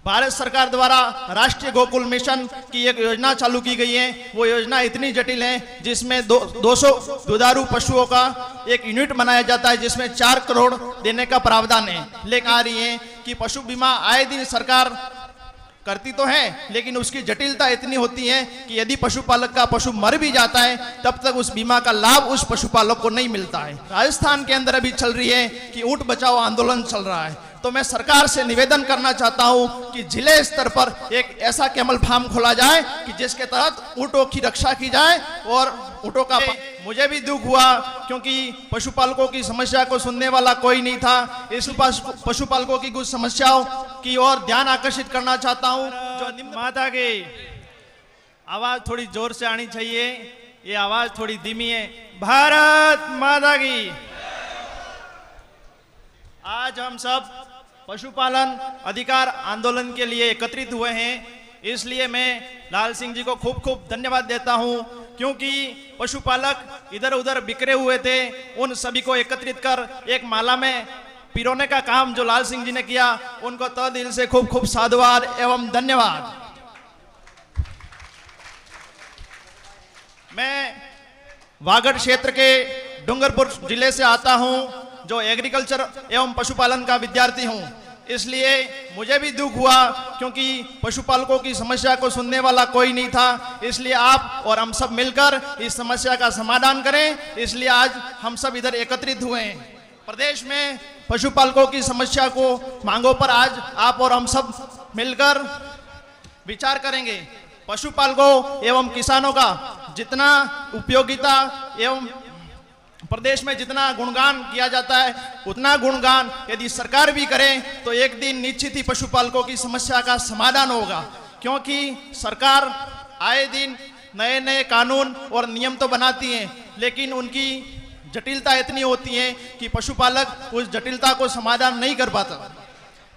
भारत सरकार द्वारा राष्ट्रीय गोकुल मिशन की एक योजना चालू की गई है। वो योजना इतनी जटिल है जिसमें 200 दुधारू पशुओं का एक यूनिट बनाया जाता है, जिसमें 4 करोड़ देने का प्रावधान है। लेकिन आ रही है कि पशु बीमा आए दिन सरकार करती तो है, लेकिन उसकी जटिलता इतनी होती है कि यदि पशुपालक का पशु मर भी जाता है तब तक उस बीमा का लाभ उस पशुपालक को नहीं मिलता है। राजस्थान के अंदर अभी चल रही है कि ऊंट बचाओ आंदोलन चल रहा है। तो मैं सरकार से निवेदन करना चाहता हूं कि जिले स्तर पर एक ऐसा कैमल फार्म खोला जाए कि जिसके तहत ऊंटों की रक्षा की जाए और ऊंटों का मुझे भी दुख हुआ क्योंकि पशुपालकों की समस्या को सुनने वाला कोई नहीं था। इस पशुपालकों की कुछ समस्याओं की ओर ध्यान आकर्षित करना चाहता हूं। जो माता की आवाज थोड़ी जोर से आनी चाहिए, ये आवाज थोड़ी धीमी है। भारत माता की। आज हम सब पशुपालन अधिकार आंदोलन के लिए एकत्रित हुए हैं, इसलिए मैं लाल सिंह जी को खूब खूब धन्यवाद देता हूं, क्योंकि पशुपालक इधर उधर बिखरे हुए थे। उन सभी को एकत्रित कर एक माला में पिरोने का काम जो लाल सिंह जी ने किया, उनको तहे दिल से खूब खूब साधुवाद एवं धन्यवाद। मैं वागड़ क्षेत्र के डूंगरपुर जिले से आता हूं, जो एग्रीकल्चर एवं पशुपालन का विद्यार्थी हूं। इसलिए मुझे भी दुख हुआ क्योंकि पशुपालकों की समस्या को सुनने वाला कोई नहीं था। इसलिए आप और हम सब मिलकर इस समस्या का समाधान करें, इसलिए आज हम सब इधर एकत्रित हुए हैं। प्रदेश में पशुपालकों की समस्या को मांगों पर आज आप और हम सब मिलकर विचार करेंगे। पशुपालकों एवं किसानों का जितना उपयोगिता एवं प्रदेश में जितना गुणगान किया जाता है, उतना गुणगान यदि सरकार भी करे तो एक दिन निश्चित ही पशुपालकों की समस्या का समाधान होगा। क्योंकि सरकार आए दिन नए नए कानून और नियम तो बनाती है, लेकिन उनकी जटिलता इतनी होती है कि पशुपालक उस जटिलता को समाधान नहीं कर पाता।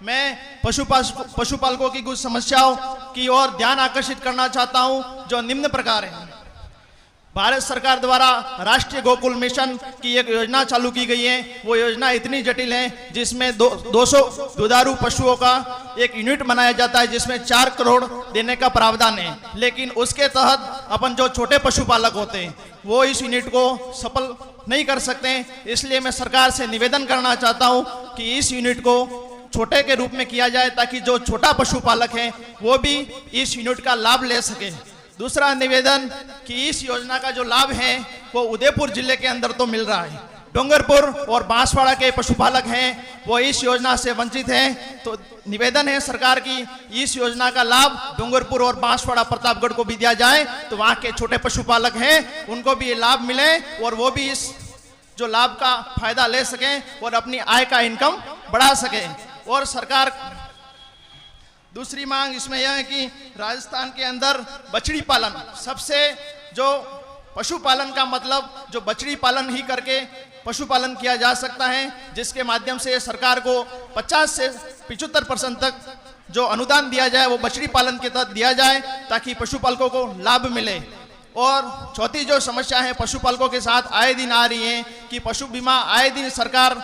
मैं पशुपालकों की कुछ समस्याओं की ओर ध्यान आकर्षित करना चाहता हूं, जो निम्न प्रकार है। भारत सरकार द्वारा राष्ट्रीय गोकुल मिशन की एक योजना चालू की गई है। वो योजना इतनी जटिल है जिसमें 200 दुधारू पशुओं का एक यूनिट बनाया जाता है, जिसमें 4 करोड़ देने का प्रावधान है। लेकिन उसके तहत अपन जो छोटे पशुपालक होते हैं वो इस यूनिट को सफल नहीं कर सकते। इसलिए मैं सरकार से निवेदन करना चाहता हूँ कि इस यूनिट को छोटे के रूप में किया जाए, ताकि जो छोटा पशुपालक है वो भी इस यूनिट का लाभ ले सके। दूसरा निवेदन कि इस योजना का जो लाभ है वो उदयपुर जिले के अंदर तो मिल रहा है, डूंगरपुर और बांसवाड़ा के पशुपालक हैं वो इस योजना से वंचित हैं। तो निवेदन है सरकार की इस योजना का लाभ डूंगरपुर और बांसवाड़ा प्रतापगढ़ को भी दिया जाए, तो वहाँ के छोटे पशुपालक हैं उनको भी ये लाभ मिले और वो भी इस जो लाभ का फायदा ले सकें और अपनी आय का इनकम बढ़ा सकें। और सरकार दूसरी मांग इसमें यह है कि राजस्थान के अंदर बछड़ी पालन सबसे जो पशुपालन का मतलब जो बछड़ी पालन ही करके पशुपालन किया जा सकता है, जिसके माध्यम से सरकार को 50 से 75% तक जो अनुदान दिया जाए वो बछड़ी पालन के तहत दिया जाए, ताकि पशुपालकों को लाभ मिले। और चौथी जो समस्या है पशुपालकों के साथ आए दिन आ रही है कि पशु बीमा आए दिन सरकार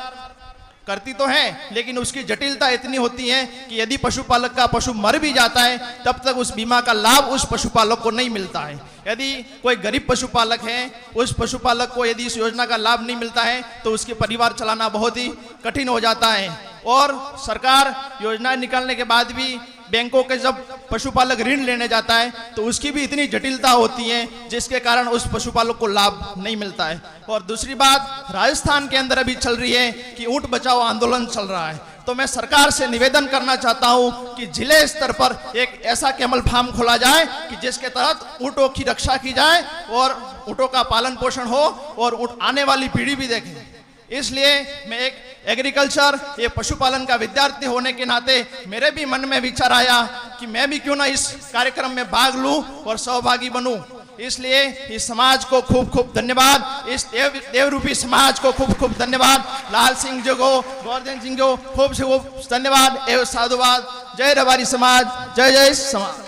करती तो है, लेकिन उसकी जटिलता इतनी होती है कि यदि पशुपालक का पशु मर भी जाता है तब तक उस बीमा का लाभ उस पशुपालक को नहीं मिलता है। यदि कोई गरीब पशुपालक है, उस पशुपालक को यदि इस योजना का लाभ नहीं मिलता है तो उसके परिवार चलाना बहुत ही कठिन हो जाता है। और सरकार योजना निकालने के बाद भी बैंकों के जब पशुपालक ऋण लेने जाता है तो उसकी भी इतनी जटिलता होती है जिसके कारण उस पशुपालक को लाभ नहीं मिलता है। और दूसरी बात, राजस्थान के अंदर अभी चल रही है कि ऊंट बचाओ आंदोलन चल रहा है। तो मैं सरकार से निवेदन करना चाहता हूं कि जिले स्तर पर एक ऐसा कैमल फार्म खोला जाए कि जिसके तहत ऊंटों की रक्षा की जाए और ऊंटों का पालन पोषण हो और आने वाली पीढ़ी भी देखे। इसलिए मैं एक एग्रीकल्चर ये पशुपालन का विद्यार्थी होने के नाते मेरे भी मन में विचार आया कि मैं भी क्यों ना इस कार्यक्रम में भाग लूं और सहभागी बनूं। इसलिए इस समाज को खूब खूब धन्यवाद, इस देवरूपी समाज को खूब खूब धन्यवाद, लाल सिंह जी को, गोवर्धन सिंह को खूब से खूब धन्यवाद एवं साधुवाद। जय रबारी समाज, जय जय समाज।